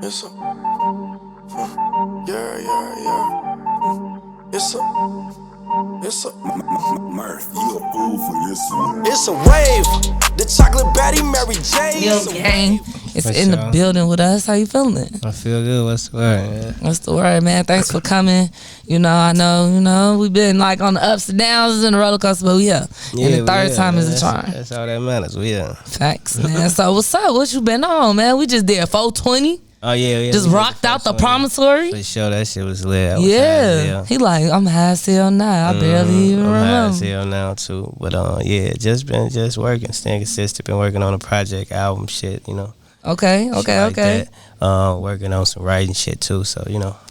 It's a, It's a Murph, you a fool for this one. It's a wave, the chocolate baddie Mary Jhay. Yo, gang, it's in the building with us. How you feeling? I feel good. What's the word? Man? What's the word, man? Thanks for coming. I know, we've been like on the ups and downs and the roller coaster, but we here. Yeah, and the third time is a charm. That's all that matters. We here. Facts, man. So what's up? What you been on, man? We just did 420. Oh yeah. Just rocked out the promontory. For sure, that shit was lit. Yeah. He like, I'm high as hell now. I barely even remember. I'm high as hell now too. But yeah, just working, staying consistent. Been working on a project, album shit. Okay. Like working on some writing shit too. So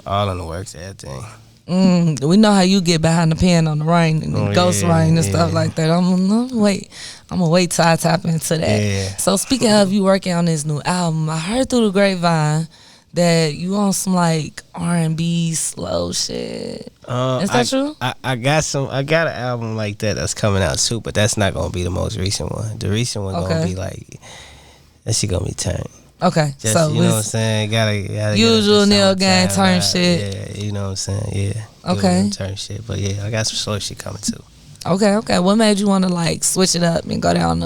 all in the works, everything. We know how you get behind the pen on the writing and ghostwriting and stuff like that. I'm gonna wait till I tap into that. Yeah. So speaking of you working on this new album, I heard through the grapevine that you on some like R&B slow shit. Is that true? I got an album like that's coming out too, but that's not gonna be the most recent one. The recent one gonna be like that shit gonna be turned. Okay, just, so you know what I'm saying? Gotta usual Neil Gang turn shit. Yeah, you know what I'm saying? Yeah. Okay. Turn shit, but yeah, I got some slow shit coming too. Okay. What made you want to like switch it up and go down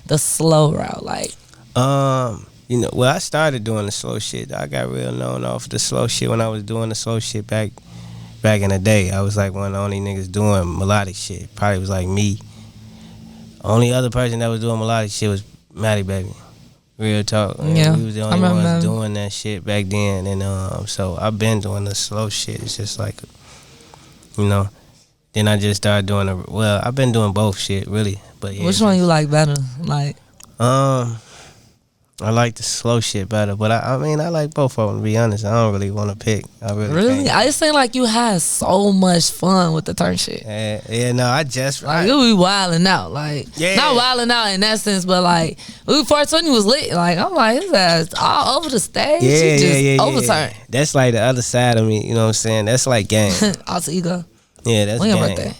the slow route? Like, I started doing the slow shit. I got real known off the slow shit when I was doing the slow shit back in the day. I was like one of the only niggas doing melodic shit. Probably was like me. Only other person that was doing melodic shit was Matty Baby. Real talk. Yeah, we was the only ones doing that shit back then, and so I've been doing the slow shit. It's just like, Then I just started doing I've been doing both shit really, but yeah. Which one you like better? Like, I like the slow shit better, but I like both of them, to be honest. I don't really want to pick. I really I just think like you had so much fun with the turn shit. No, I just like you be wilding out, like not wilding out in that sense, but like 420 was lit. Like I'm like his ass all over the stage. Overturned. That's like the other side of me. You know what I'm saying? That's like gang. Alter ego. Yeah, that's when gang. Your birthday?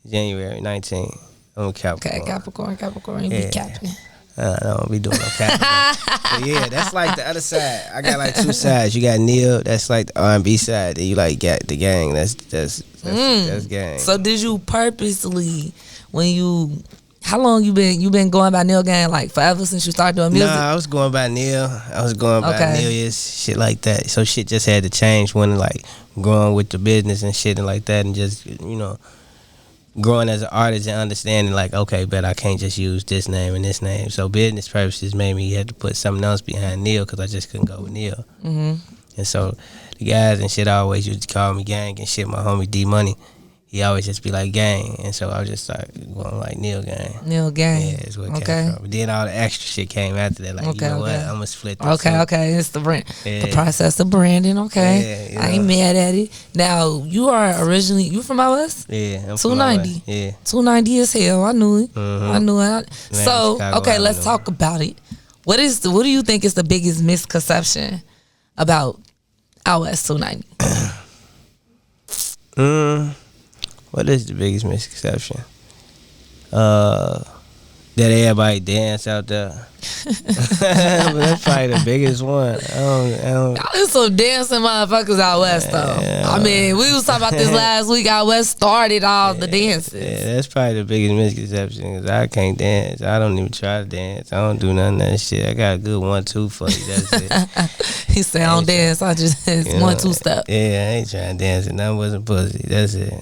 January 19th. I'm a Capricorn. Okay, Capricorn. You be capping. I don't be doing no capping. But yeah, that's like the other side. I got like two sides. You got Neil, that's like the R&B side. Then you like got the gang. That's gang. So did you purposely how long you been going by Neil Gang, like forever since you started doing music? Nah, I was going by Neil. I was going by Neilius, shit like that. So shit just had to change when like growing with the business and shit and like that, and just growing as an artist and understanding like, okay, but I can't just use this name and this name. So business purposes made me had to put something else behind Neil because I just couldn't go with Neil. Mm-hmm. And so the guys and shit always used to call me Gang and shit. My homie D Money, he always just be like Gang, and so I was just like going like Neil Gang. Neil Gang. Yeah, that's what it came from. But then all the extra shit came after that. Like, you know what? I'm gonna split this. Okay. It's the brand, the process of branding. Okay, I ain't mad at it. Now you from out west? Yeah, I'm 290. From out west. Yeah, 290 as hell. I knew it. Mm-hmm. I knew it. So Chicago, let's talk about it. What do you think is the biggest misconception about out west 290? What is the biggest misconception? That everybody dance out there. That's probably the biggest one. I don't. Y'all is some dancing motherfuckers out west though. I mean, we was talking about this last week. Out west started all the dances. Yeah, that's probably the biggest misconception because I can't dance. I don't even try to dance. I don't do none of that shit. I got a good 1-2 for you. That's it. He said I don't dance. I just 1-2 step. Yeah, I ain't trying to dance and nothing wasn't pussy. That's it.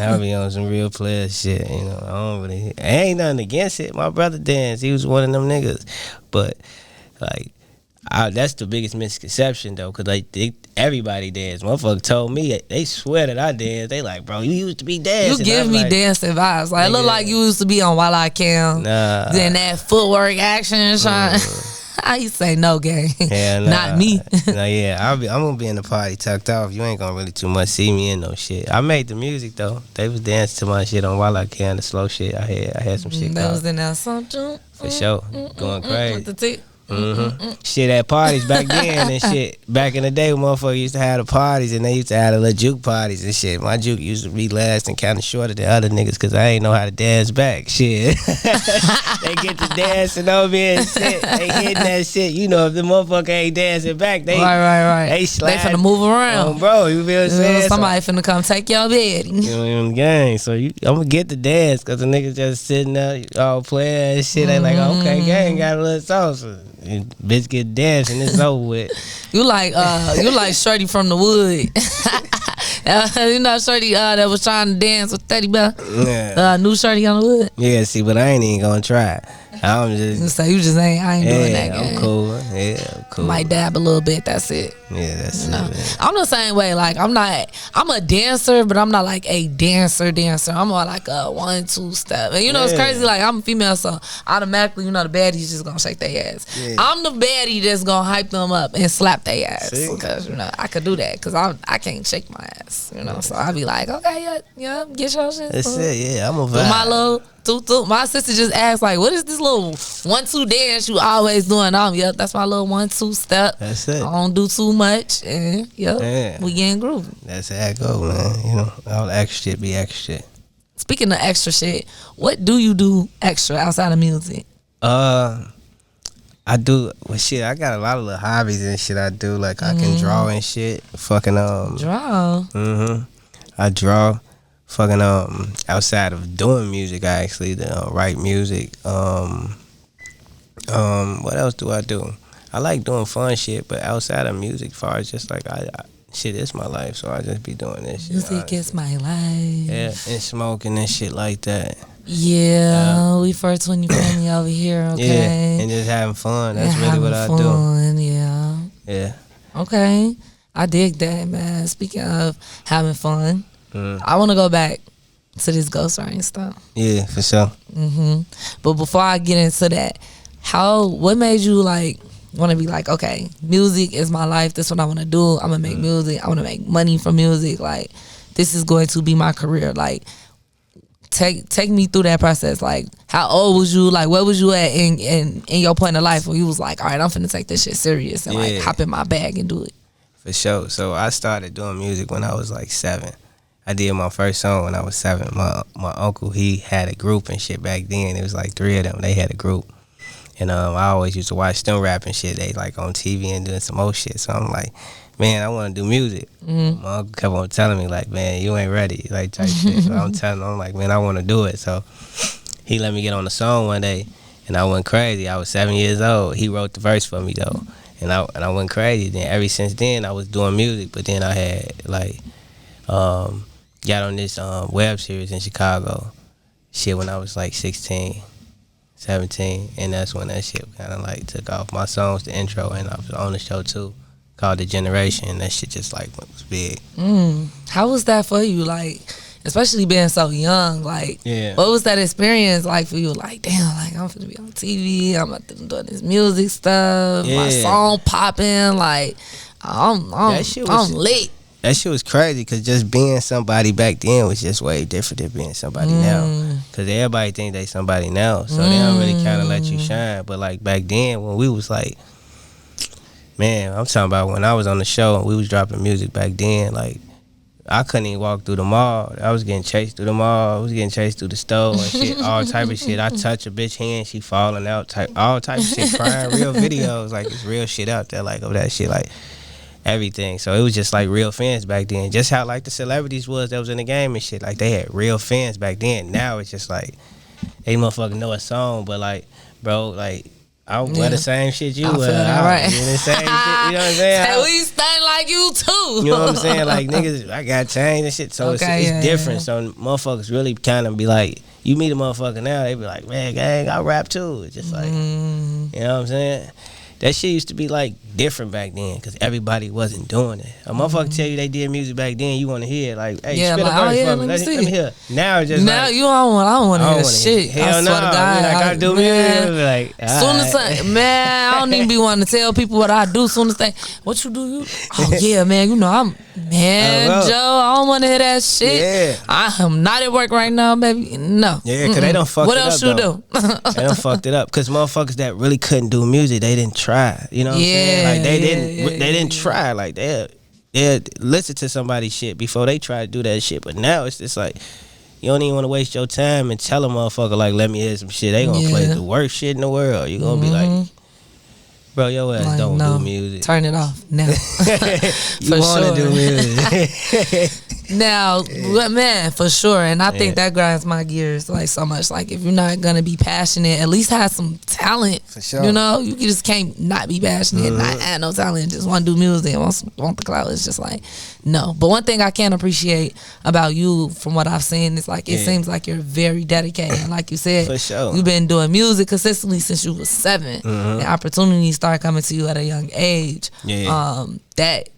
I'll be on some real player shit. I ain't nothing against it. My brother danced. He was one of them niggas. But like, that's the biggest misconception though, cause like everybody dance. Motherfucker told me they swear that I dance. They like, bro, you used to be dancing. You give me like, dancing vibes. Like, it look like you used to be on While I Can. Nah. Then that footwork action. I used to say no, gang. Yeah, nah. Not me. I'm gonna be in the party tucked off. You ain't gonna really too much see me in no shit. I made the music though. They was dancing to my shit on While I Can, the slow shit. I had some shit. That was in that song too. For sure, going crazy. With the Shit at parties back then and shit. Back in the day, when motherfuckers used to have the parties and they used to have the little juke parties and shit. My juke used to be last and kind of shorter than other niggas because I ain't know how to dance back. Shit. They get to dancing over me and shit. They hitting that shit. You know, if the motherfucker ain't dancing back, they right. They slide. They finna move around. Bro, you feel what I'm saying? Somebody finna come take your bed. You know, in the game. So I'm gonna get the dance because the niggas just sitting there all playing and shit. They like, okay, gang got a little sauce. And bitch get dancing, it's over with. You like Shorty from the wood. You know Shorty that was trying to dance with Teddy Bear. Yeah. New Shorty on the wood. Yeah, see, but I ain't even gonna try. I'm just. So you just ain't. I ain't doing that. I'm cool. Yeah, I'm cool. Might dab a little bit. That's it. Yeah, that's you know? it. Man. I'm the same way. Like I'm a dancer, but I'm not like a dancer. I'm more like a 1-2 step. And you know it's crazy. Like I'm a female, so automatically you know the baddies just gonna shake their ass. Yeah. I'm the baddie that's gonna hype them up and slap their ass because you know I could do that because I can't shake my ass. You know, so I be like, okay, yeah, get your shit. That's it. Yeah, I'm a vibe. My little. My sister just asked like, what is this little 1-2 dance you always doing? Yep, that's my little 1-2 step. That's it. I don't do too much, and we getting groovy. That's how it go, man. You know, all the extra shit be extra shit. Speaking of extra shit, what do you do extra outside of music? I do shit. I got a lot of little hobbies and shit I do. Like I can draw and shit. Fucking draw. I draw. Fucking outside of doing music, I actually write music. What else do I do? I like doing fun shit, but outside of music, far as just like I shit is my life, so I just be doing this shit. Music is my life. Yeah, and smoking and shit like that. Yeah, we 420 family over here, okay? Yeah, and just having fun. That's really what I do. Yeah. Okay, I dig that, man. Speaking of having fun. I want to go back to this ghostwriting stuff. Yeah, for sure. But before I get into that, what made you like want to be like, okay, music is my life. This is what I want to do. I'm gonna make music. I want to make money from music. Like, this is going to be my career. Like, take me through that process. Like, how old was you? Like, where was you at in your point of life where you was like, all right, I'm finna take this shit serious and like hop in my bag and do it. For sure. So I started doing music when I was like 7. I did my first song when I was 7. My uncle, he had a group and shit back then. It was like 3 of them. They had a group. And I always used to watch them rap and shit. They like on TV and doing some old shit. So I'm like, man, I want to do music. My uncle kept on telling me like, man, you ain't ready, like type shit. So I'm telling him, I'm like, man, I want to do it. So he let me get on the song one day, and I went crazy. I was 7 years old. He wrote the verse for me though, and I went crazy. Then ever since then, I was doing music. But then I had like got on this web series in Chicago shit when I was like 16, 17, and that's when that shit kind of like took off. My song's the intro, and I was on the show too, called The Generation, and that shit just like was big. How was that for you? Like, especially being so young, like, what was that experience like for you? Like, damn, like I'm finna be on TV, I'm about to do this music stuff, my song popping, like I'm lit. That shit was crazy because just being somebody back then was just way different than being somebody now. Because everybody think they somebody now, so they don't really kind of let you shine. But like back then when we was like, man, I'm talking about when I was on the show and we was dropping music back then, like I couldn't even walk through the mall. I was getting chased through the mall. I was getting chased through the store and shit, all type of shit. I touch a bitch hand, she falling out, all type of shit, crying, real videos, like it's real shit out there, like of that shit, like everything. So it was just like real fans back then. Just how like the celebrities was that was in the game and shit. Like they had real fans back then. Now it's just like they motherfucking know a song, but like, bro, like I wear the same shit you wear. Right. The same shit, you know what I'm saying? Hey, we stand like you too. You know what I'm saying? Like niggas, I got chains and shit. So it's different. So motherfuckers really kind of be like, you meet a motherfucker now, they be like, man, gang, I rap too. It's just like, you know what I'm saying? That shit used to be like different back then because everybody wasn't doing it. A motherfucker tell you they did music back then, you want to hear it. Like, hey, spit a verse for me. Let me hear. Now it's just now like, I don't want to hear shit. Hell no. I do music. Like, soon as man, I don't even be wanting to tell people what I do. Soon as they, what you do? Oh yeah, man. You know Man, Joe, I don't want to hear that shit. Yeah. I am not at work right now, baby. No. Yeah, because they don't fuck what it up. What else you do? They don't fucked it up. Because motherfuckers that really couldn't do music, they didn't try. You know what I'm saying? Like, they didn't try. Like, they listen to somebody's shit before they try to do that shit. But now it's just like, you don't even want to waste your time and tell a motherfucker, like, let me hear some shit. They gonna play the worst shit in the world. You gonna be like, bro, your ass like, don't do music. Turn it off now. You want to do music. Now, man, for sure. And I think that grinds my gears like so much. Like, if you're not going to be passionate, at least have some talent. For sure. You know, you just can't not be passionate, not have no talent, just want to do music and want the clout. It's just like, no. But one thing I can appreciate about you from what I've seen is like, it seems like you're very dedicated. And like you said, for sure. You've been doing music consistently since you was 7. And opportunities start coming to you at a young age. That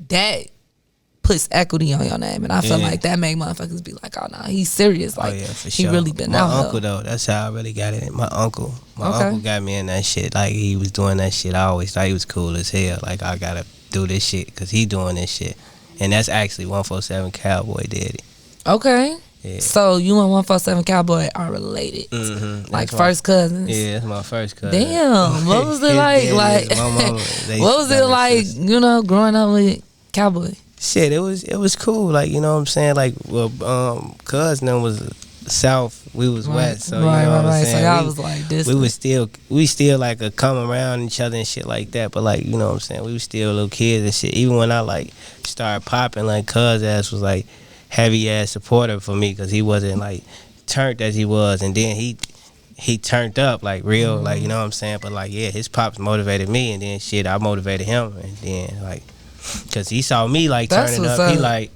puts equity on your name, and I feel like that make motherfuckers be like, oh no, he's serious. Like, for he sure. really been my out. My uncle though, that's how I really got it. My uncle got me in that shit. Like, he was doing that shit. I always thought he was cool as hell. Like, I gotta do this shit because he doing this shit, and that's actually 147Calboy did it. Okay. Yeah. So you and 147Calboy are related, like first cousins. Yeah, that's my first cousin. Damn, what was it like? Like, what was it like? You know, growing up with Cowboy. Shit, it was cool. Like, you know what I'm saying? Like, well, cousin was south, we was west. So you know what I'm saying? So y'all was like this. We still like a come around each other and shit like that. But like, you know what I'm saying? We was still little kids and shit. Even when I like started popping, like, cuz ass was like heavy ass supporter for me because he wasn't like turned as he was, and then he turned up like real, like, you know what I'm saying? But like, yeah, his pops motivated me, and then shit, I motivated him, and then like, cause he saw me like turning up, he like,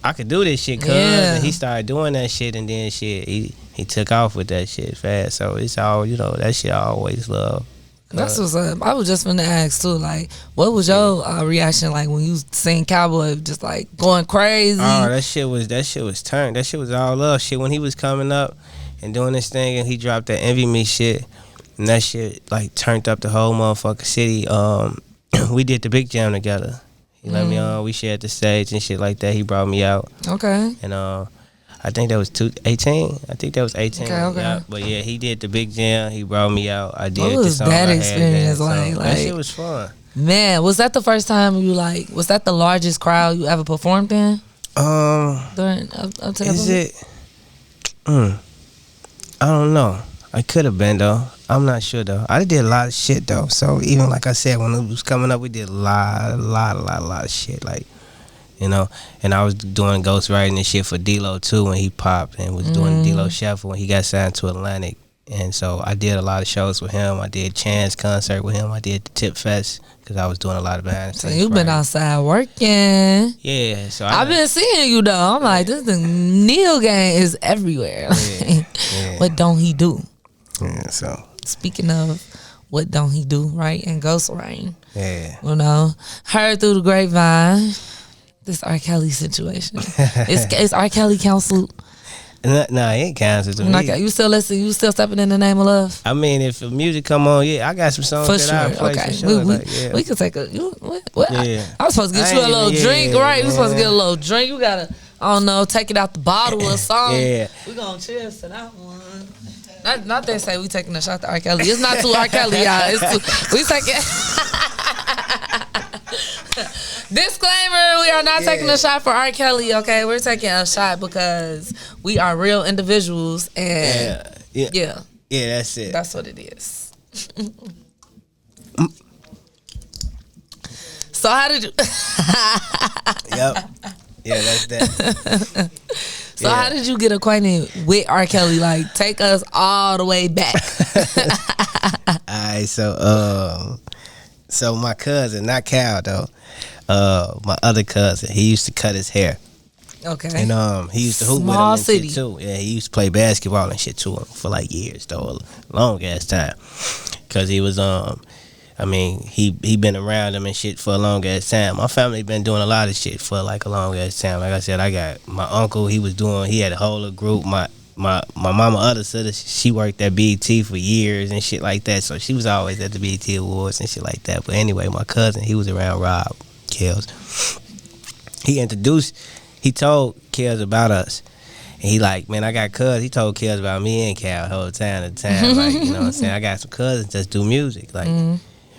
I could do this shit, cuz, and he started doing that shit, and then shit, he took off with that shit fast. So it's all, you know, that shit I always love. That's what's up. I was just gonna ask too, like, what was your reaction like when you seen Cowboy just like going crazy? Oh, that shit was turned. That shit was all love. Shit, when he was coming up and doing this thing, and he dropped that Envy Me shit, and that shit like turned up the whole motherfucking city. We did the big jam together. He let me on. We shared the stage and shit like that. He brought me out. Okay. And I think that was 18. I think that was 18. Okay. Yeah. But yeah, he did the big jam. He brought me out. I did. What was that experience like? That shit was fun. Man, was that the first time you like? Was that the largest crowd you ever performed in? During up to is it? I don't know. I could have been though. I'm not sure though. I did a lot of shit though. So even like I said, when it was coming up, we did a lot of shit. Like, you know, and I was doing ghostwriting and shit for D-Lo too when he popped, and was doing D-Lo Shuffle when he got signed to Atlantic. And so I did a lot of shows with him. I did Chan's concert with him. I did the Tip Fest because I was doing a lot of behind the scenes. So you've been outside working. Yeah. So I've been seeing you though. I'm like, this the Neil gang is everywhere. Yeah. What don't he do? Yeah. So speaking of what don't he do, right? And ghostwriting. Yeah. You know, heard through the grapevine. This R.Kelly situation. Is R.Kelly counseled? Nah, he ain't counseled to me. You still listen? You still stepping in the name of love? I mean, if the music come on, yeah, I got some songs for that sure. I play Okay. for sure. We could take a. What? Yeah. I was supposed to get you a little drink, right? We supposed to get a little drink. You gotta, I don't know, take it out the bottle or something. Yeah. We gonna cheers to that one. Not they say we taking a shot to R. Kelly. It's not too R. Kelly, y'all. It's too. We taking. Disclaimer: we are not taking a shot for R. Kelly. Okay, we're taking a shot because we are real individuals, and yeah, that's it. That's what it is. So how did you? Yep. Yeah, that's that. So how did you get acquainted with R. Kelly? Like, take us all the way back. Alright, so my cousin, not Cal though, my other cousin, he used to cut his hair. Okay. And he used to hoop Small with him city and shit too. Yeah, he used to play basketball and shit too for like years though, a long ass time. Cause he was I mean, he been around them and shit for a long ass time. My family been doing a lot of shit for like a long ass time. Like I said, I got my uncle. He had a whole group. My mama, other sister, she worked at BET for years and shit like that. So she was always at the BET Awards and shit like that. But anyway, my cousin, he was around Rob Kells, he told Kels about us. And he like, man, I got cousins. He told Kels about me and Cal the whole time. Like, you know what I'm saying? I got some cousins that do music. Like,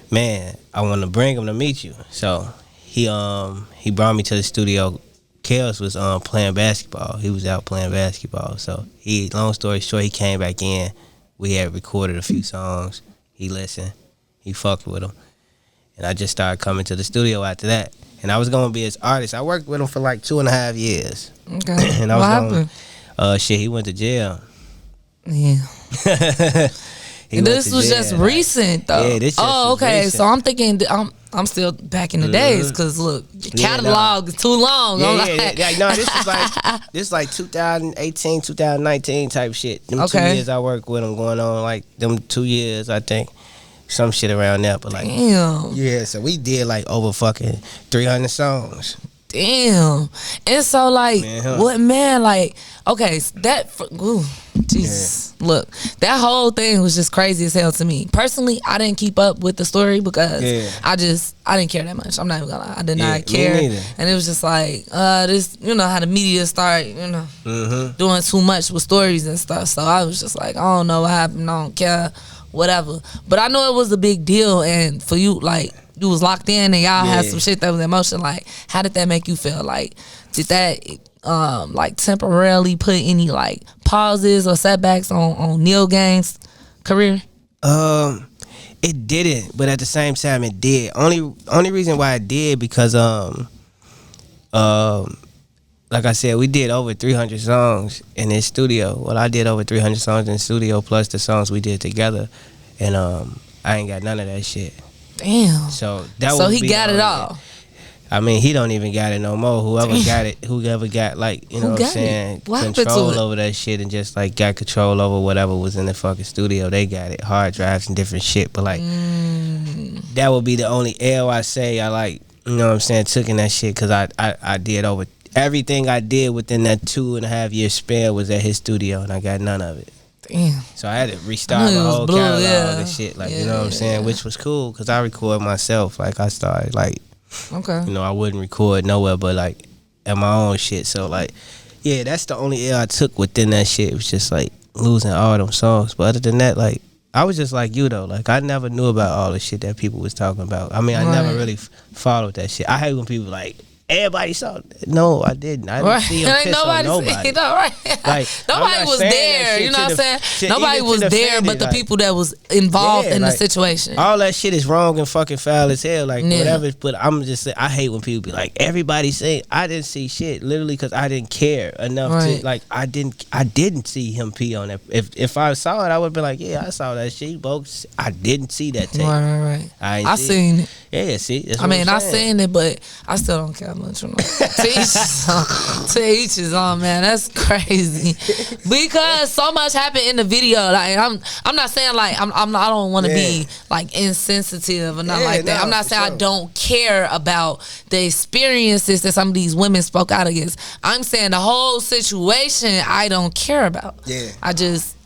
man, I want to bring them to meet you. So he brought me to the studio. Kels was playing basketball. He was out playing basketball. So long story short, he came back in. We had recorded a few songs. He listened. He fucked with them. And I just started coming to the studio after that. And I was going to be his artist. I worked with him for like 2.5 years. Okay. And I what happened? He went to jail. Yeah. This was just recent though. Yeah, this just okay. recent. So I'm thinking I'm still back in the days because look, the catalog is too long. No, this is like 2018, 2019 type shit. Them 2 years I worked with him going on like them 2 years I think. Some shit around there, but like, damn. Yeah, so we did like over fucking 300 songs. Damn. And so like, what man, like, okay, Jesus. Yeah. Look, that whole thing was just crazy as hell to me. Personally, I didn't keep up with the story because I didn't care that much. I'm not even gonna lie. I did not care. Me neither. And it was just like, this, you know, how the media start, you know, doing too much with stories and stuff. So I was just like, I don't know what happened. I don't care. Whatever, but I know it was a big deal, and for you, like, you was locked in, and y'all had some shit that was emotional. Like, how did that make you feel? Like, did that like temporarily put any like pauses or setbacks on Neil Gang's career? It didn't, but at the same time, it did. Only reason why it did because like I said, we did over 300 songs in the studio. Well, I did over 300 songs in the studio, plus the songs we did together. And I ain't got none of that shit. Damn. So he got it all. I mean, he don't even got it no more. Whoever got like, you know what I'm saying, control over that shit and just like got control over whatever was in the fucking studio, they got it. Hard drives and different shit. But like, that would be the only L I say I like, you know what I'm saying, took in that shit because I did over everything I did within that 2.5 year span was at his studio, and I got none of it. Damn. So I had to restart my whole catalog and shit, like, you know what I'm saying, which was cool because I record myself. Like, I started, like, you know, I wouldn't record nowhere but, like, at my own shit. So, like, yeah, that's the only L I took within that shit. It was just, like, losing all them songs. But other than that, like, I was just like you, though. Like, I never knew about all the shit that people was talking about. I mean, I never really followed that shit. I hate when people, like, everybody saw it. No, I didn't. I didn't see him piss on nobody. Like, nobody was there. You know what I'm saying? Nobody was there but the people that was involved in the situation. All that shit is wrong and fucking foul as hell. Like, whatever. But I'm just saying, I hate when people be like, everybody saying, I didn't see shit. Literally because I didn't care enough to, like, I didn't see him pee on that. If I saw it, I would be like, yeah, I saw that shit, folks. I didn't see that tape. Right. I seen it. Yeah, see? That's I mean, I seen it, but I still don't care much. You know? To each his own, man. That's crazy because so much happened in the video. Like, I'm not saying like I don't want to be like insensitive or nothing like that. I'm not saying I don't care about the experiences that some of these women spoke out against. I'm saying the whole situation I don't care about. Yeah,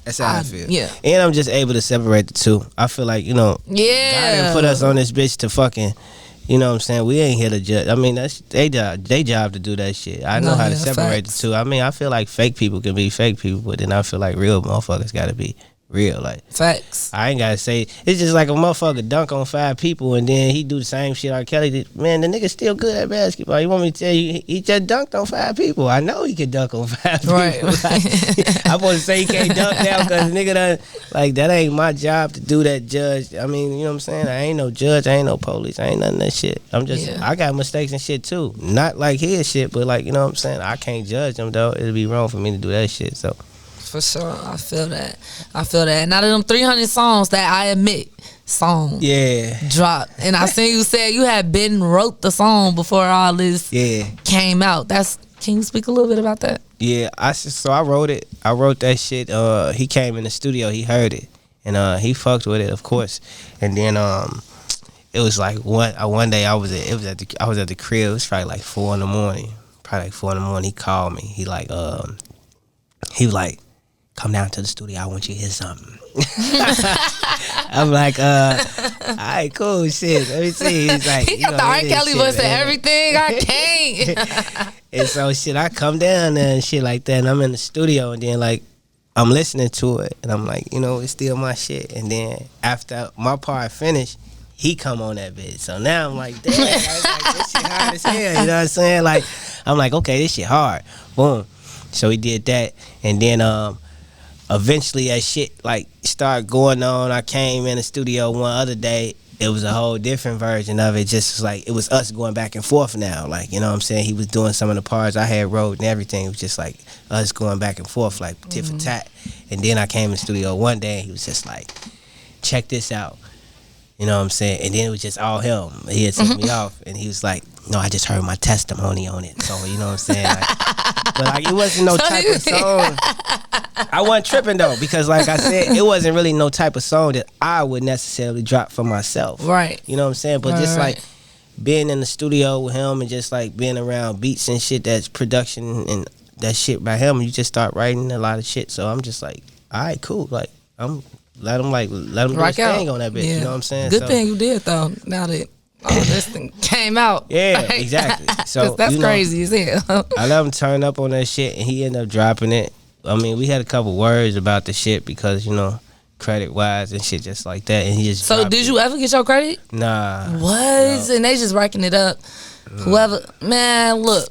that's how I feel. Yeah. And I'm just able to separate the two. I feel like, you know, God didn't put us on this bitch to fucking, you know what I'm saying? We ain't here to judge. I mean, that's they job to do that shit. I know how to separate the two. I mean, I feel like fake people can be fake people, but then I feel like real motherfuckers gotta be real. Like, facts. I ain't gotta say, it's just like a motherfucker dunk on 5 people and then he do the same shit R.Kelly did. Man, the nigga's still good at basketball. You want me to tell you, he just dunked on 5 people. I know he can dunk on 5 people. Right. Like, I'm supposed to say he can't dunk now because the nigga done, like, that ain't my job to do that, judge. I mean, you know what I'm saying? I ain't no judge, I ain't no police, I ain't none of that shit. I'm just, I got mistakes and shit too. Not like his shit, but like, you know what I'm saying? I can't judge him though. It'd be wrong for me to do that shit, so. For sure, I feel that. And out of them 300 songs that I admit, dropped. And I seen you said you had been wrote the song before all this came out. Can you speak a little bit about that? Yeah, I wrote it. I wrote that shit. He came in the studio, he heard it, and he fucked with it, of course. And then it was like one day I was at the crib. It was probably like 4 in the morning. He called me. He was like, come down to the studio, I want you to hear something. I'm like, Alright, cool, shit. Let me see. He's like, he got the R.Kelly voice and everything. I can't. And so shit, I come down there and shit like that, and I'm in the studio, and then like I'm listening to it, and I'm like, it's still my shit. And then after my part finished, he come on that bitch. So now I'm like, damn, like, this shit hard as hell. You know what I'm saying? Like, I'm like, okay, this shit hard. Boom. So he did that, and then eventually that shit like started going on. I came in the studio one other day. It was a whole different version of it. Just was like, it was us going back and forth now. Like, you know what I'm saying? He was doing some of the parts I had wrote and everything. It was just like us going back and forth, like tit for tat. And then I came in the studio one day and he was just like, check this out. You know what I'm saying? And then it was just all him. He had sent me off and he was like, no, I just heard my testimony on it. So, you know what I'm saying? Like, but like, it wasn't no type of song. I wasn't tripping though, because like I said, it wasn't really no type of song that I would necessarily drop for myself. Right. You know what I'm saying? But just like being in the studio with him and just like being around beats and shit that's production and that shit by him, you just start writing a lot of shit. So I'm just like, all right, cool. Like let him do his thing on that bitch. Yeah. You know what I'm saying? Good thing you did though. Now that this thing came out. Yeah, exactly. So that's crazy as hell. I let him turn up on that shit and he ended up dropping it. I mean, we had a couple words about the shit because, credit wise and shit just like that. And he just So did you ever get your credit? Nah. What? No. And they just racking it up. Whoever, man, look.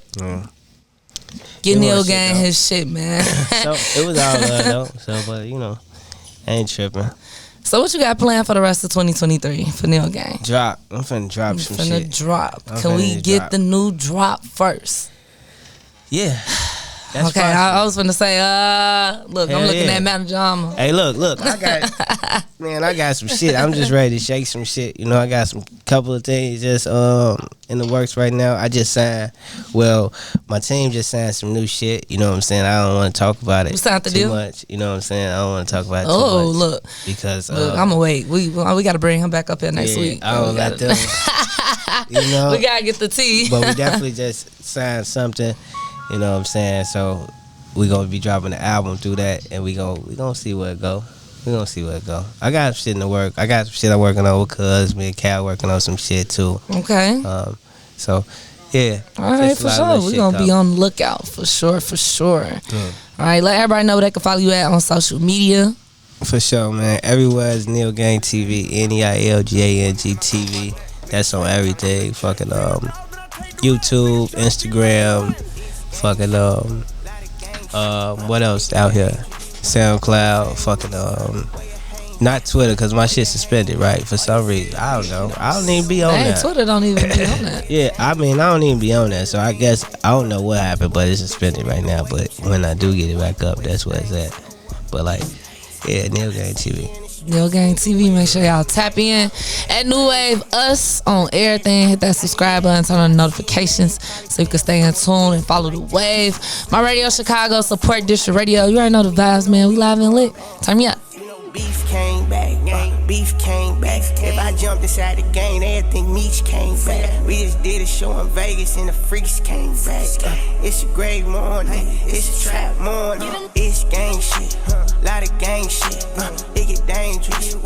Get Neil Gang his shit, man. So it was all love though. So, but I ain't tripping. So what you got planned for the rest of 2023 for Neil Gang? Drop. I'm finna drop some shit. Can we get the new drop first? Yeah. That's okay, I was finna say, look, I'm looking at Mount Jama. Hey, look, I got some shit. I'm just ready to shake some shit. I got some couple of things just in the works right now. I just signed. Well, my team just signed some new shit. You know what I'm saying? I don't want to talk about it too much. You know what I'm saying? I don't want to talk about it too much. Oh, look, because I'm gonna wait. We got to bring him back up here next week. I don't let them. We gotta get the tea. But we definitely just signed something. You know what I'm saying? So we gonna be dropping the album through that, and we gonna see where it go. We gonna see where it go. I got some shit in the work. I got some shit I'm working on with Cuz. Me and Cal working on some shit too. Okay. So yeah. All right, for sure. We gonna be on the lookout for sure. All right, let everybody know where they can follow you at on social media. For sure, man. Everywhere is Neil Gang TV, NEILGANG TV. That's on everything. Fucking YouTube, Instagram. Fucking what else out here? SoundCloud. Fucking not Twitter, cause my shit's suspended, right? For some reason, I don't know. I don't even be on that. Twitter don't even be on that. Yeah, I mean, I don't even be on that. So I guess I don't know what happened, but it's suspended right now. But when I do get it back up, that's where it's at. But like, yeah, Neil Gang TV. Neil Gang TV, make sure y'all tap in at New Wave Us on everything. Hit that subscribe button, turn on the notifications so you can stay in tune and follow the wave. MyRadioChicago, support District Radio. You already know the vibes, man. We live and lit. Turn me up. Beef came back, beef came back. If I jumped inside the game, everything Meech came back. We just did a show in Vegas and the freaks came back. It's a great morning, it's a trap morning. It's gang shit, lot of gang shit. It get dangerous.